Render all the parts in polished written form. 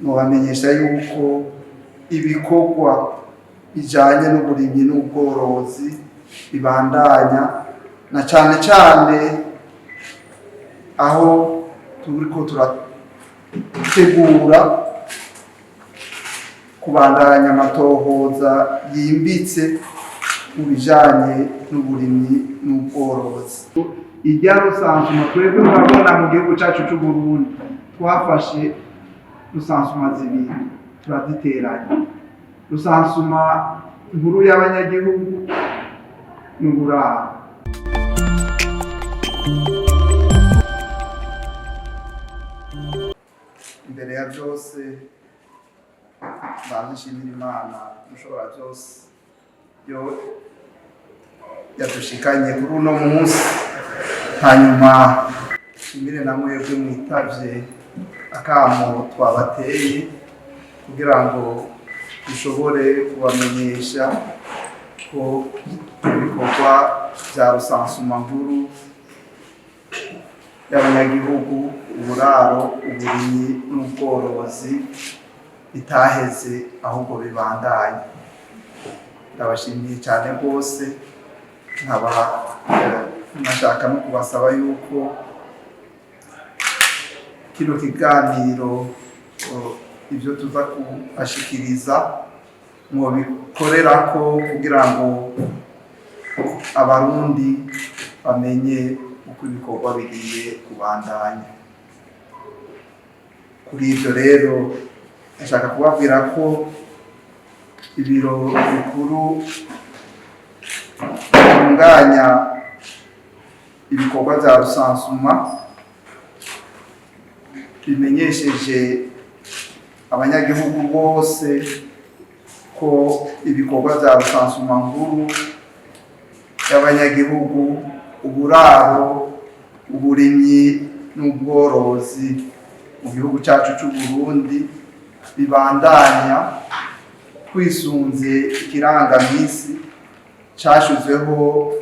nobamenyesha yuko ibikorwa bijanye n'uburimyi n'ubworozi bibandanya na cane cane aho turiko turategura kubandanya amatohoza yimbitse mu bijanye n'uburimyi n'ubworozi. Irya rusansuma twebwe murabona mu gihugu cacu c'Uburundi twafashe rusansuma zibiri turaziteranya, rusansuma nkuru y'abanyagihugu n'uburaro. Imbere ya byose nshimira Imana mushobora byose yo yadushikanye kuri uno munsi, hanyuma nshimire na mwebwe mwitavye akamo twabateye kugira ngo dushobore kubamenyesha ko ibikorwa vya rusansuma nkuru y'abanyagihugu, uburaro, uburimyi n'ubworozi bitaheze ahubwo bibandanye. Ndabashimiye cyane rwose, nkaba nashaka no kubasaba yuko kino kiganiro ibyo tuza kubashikiriza mwobikorerako kugira ngo abarundi bamenye uko ibikorwa bigiye kubandanya. Kuri ibyo rero nshaka kubabwira ko ibiro bikuru bitunganya ibikorwa bya rusansuma bimenyesheje abanyagihugu bose ko ibikorwa bya rusansuma nkuru y'abanyagihugu, uburaro, uburimyi n'ubworozi mu gihugu cyacu c'Uburundi bibandanya kwisunze ikirangamisi cashizweho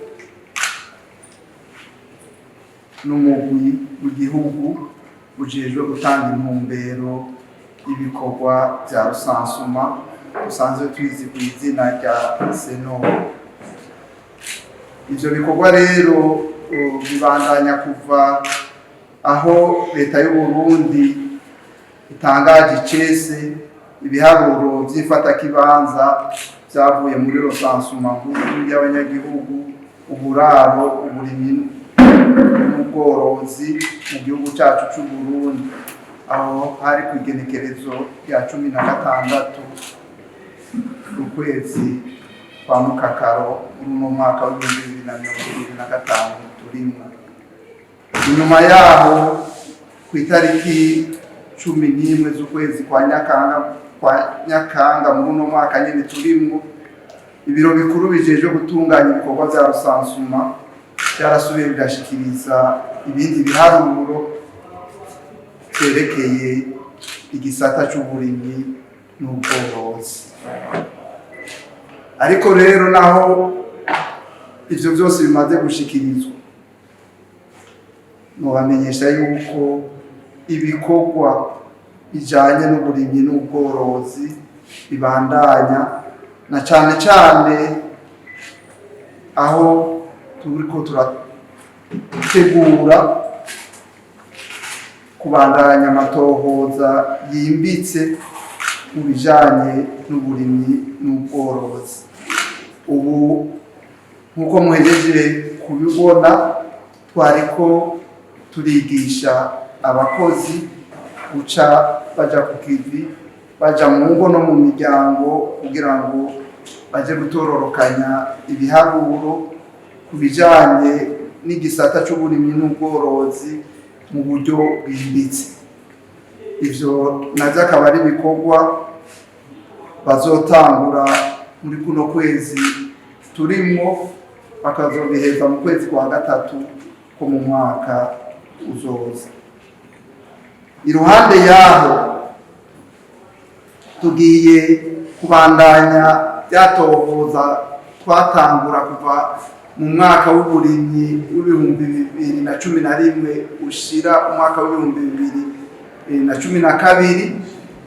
n'umugwi w'igihugu ujejwe gutanga intumbero y'ibikorwa vya rusansuma dusanzwe tuzi ku izina rya Seno. Ivyo bikorwa rero bibandanya kuva aho leta y'u Burundi itangaje icese ibiharuro vy'ifatakibanza vyavuye muri rusansuma nkuru y'abanyagihugu, uburaro, uburimyi n'ubworozi mu gihugu cacu c'Uburundi, aho hari kw'igenekerezo rya 16 ukwezi kwa Mukakaro mu mwaka wa 2025 turimo. Inyuma yaho kw'itariki 11 z'ukwezi kwa Nyakanga muri uno mwaka nyene turimo, ibiro bikuru bijejwe gutunganya ibikorwa vya rusansuma byarasubiye birashikiriza ibindi biharuro vyerekeye igisata c'uburimyi n'ubworozi. Ariko rero naho ivyo vyose bimaze gushikirizwa, nobamenyesha yuko ibikorwa bijanye n'uburimyi n'ubworozi bibandanya na cane cane aho turiko turategura kubandanya amatohoza yimbitse mu bijanye n'uburimyi n'ubworozi. Ubu nkuko muhejeje kubibona, twariko turigisha abakozi guca baja ku kivi, baja mu ngo no mu miryango kugira ngo baje gutororokanya ibiharuro ku bijanye n'igisata c'uburimyi n'ubworozi mu buryo bwimbitse. Ivyo navyo akaba ari ibikorwa bazotangura muri kuno kwezi turimo, bakazobiheza mu kwezi kwa gatatu ko mu mwaka uzoza. Iruhande yaho tugiye kubandanya byatohoza twatangura kuva mu mwaka w'uburimyi w'ibihumbi 2011 ushira umwaka w'ibihumbi 2012,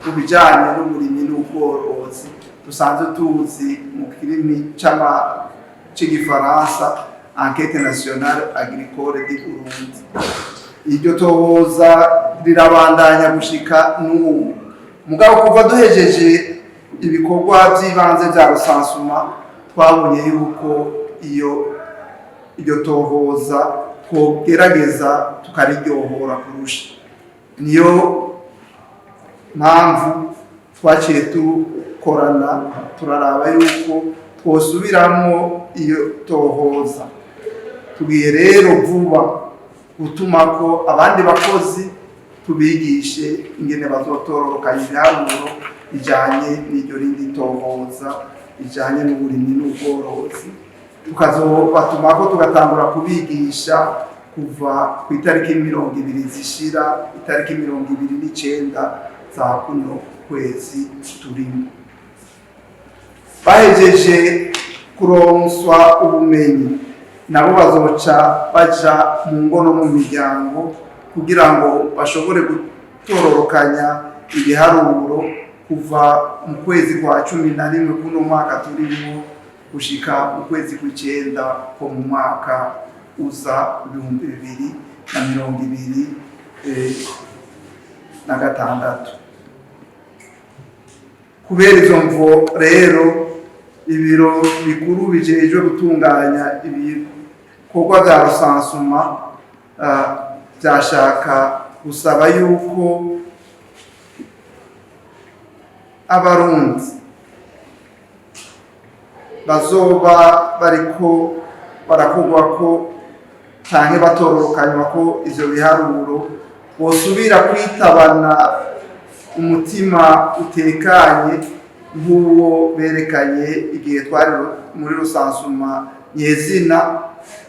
ku bijyanye n'uburimyi n'ubworozi dusanzwe tuzi mu kirimi cy'igifaransa enquête nationale agricole du Burundi. Iryo tohoza rirabandanya gushika n'ubu mugabo kuva duhejeje ibikorwa by'ibanze bya rusansuma twabonye yuko iryo tohoza twogerageza tukariryohora kurusha. Niyo mpamvu twaciye dukorana turaraba yuko twosubiramo iyo tohoza. Tugiye rero vuba gutuma ko abandi bakozi tubigishe ingene bazotororokanya ibiharuro bijanye n'iryo rindi tohoza bijanye n'uburimyi n'ubworozi. Tukazobatuma ko tugatangura kubigisha kuva ku itariki 20 zishira itariki 29 za kuno kwezi turimo. Bahejeje kuronswa ubumenyi nabo bazoca baja mu ngono mu miryango kugira ngo bashobore gutororokanya ibiharuro kuva mu kwezi kwa 11 kuno mwaka turimo gushika mu kwezi kw'icenda ko mu mwaka uza 2026. Kubera izo mvo rero ibiro bikuru bijejwe gutunganya ibikorwa bya rusansuma byashaka gusaba yuko abarundi bazoba bariko barakugwa ko canke batororokanywa ko ivyo biharuro bosubira kwitabana umutima utekanye nk'uwo berekanye igihe twari muri rusansuma nyezina,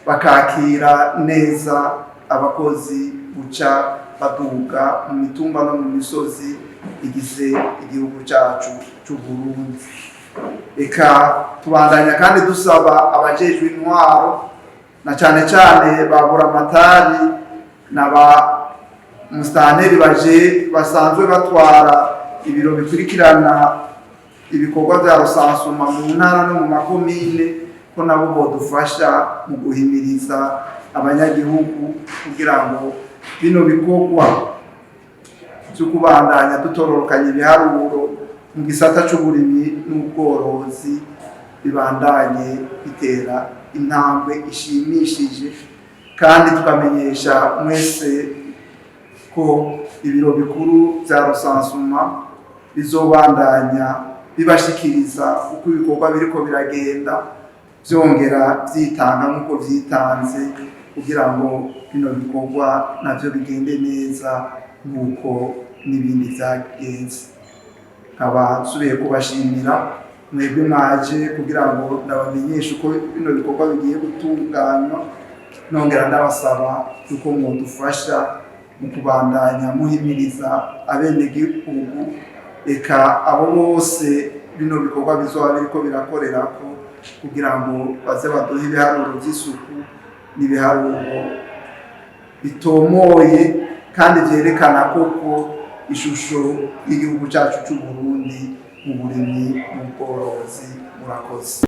bakakira neza abakozi buca baduga mu mitumba no mu misozi igize igihugu cyacu cy'u Burundi. Eka tubandanya kandi dusaba abajejwe intwaro na cyane cyane babura amatari n'aba musitanteri basanzwe batwara ibiro bikurikirana ibikorwa bya rusansuma mu ntara no mu makomine ko nabo bodufasha mu guhimiriza abanyagihugu kugira ngo bino bikorwa byo kubandanya dutororokanya ibiharuro mu gisata cy'uburimyi n'ubworozi bibandanye bitera intambwe ishimishije, kandi tukamenyesha mwese ko ibiro bikuru bya rusansuma bizobandanya bibashikiriza uko ibikorwa biriko biragenda byongera byitanga nk'uko byitanze kugira ngo bino bikorwa navyo bigende neza nk'uko n'ibindi byagenze. Nkaba nsubiye kubashimira mwebwe mwaje kugira ngo ndabamenyeshe uko bino bikorwa bigiye gutunganywa, nongera ndabasaba yuko mwodufasha mu kubandanya muhimiriza abenegihugu, eka abo bose bino bikorwa bizoba biriko birakorerako kugira ngo baze baduhe ibiharuro by'isuku n'ibiharuro bitomoye kandi vyerekana koko ishusho y'igihugu cyacu cy'u Burundi mu burimyi n'ubworozi. Murakoze.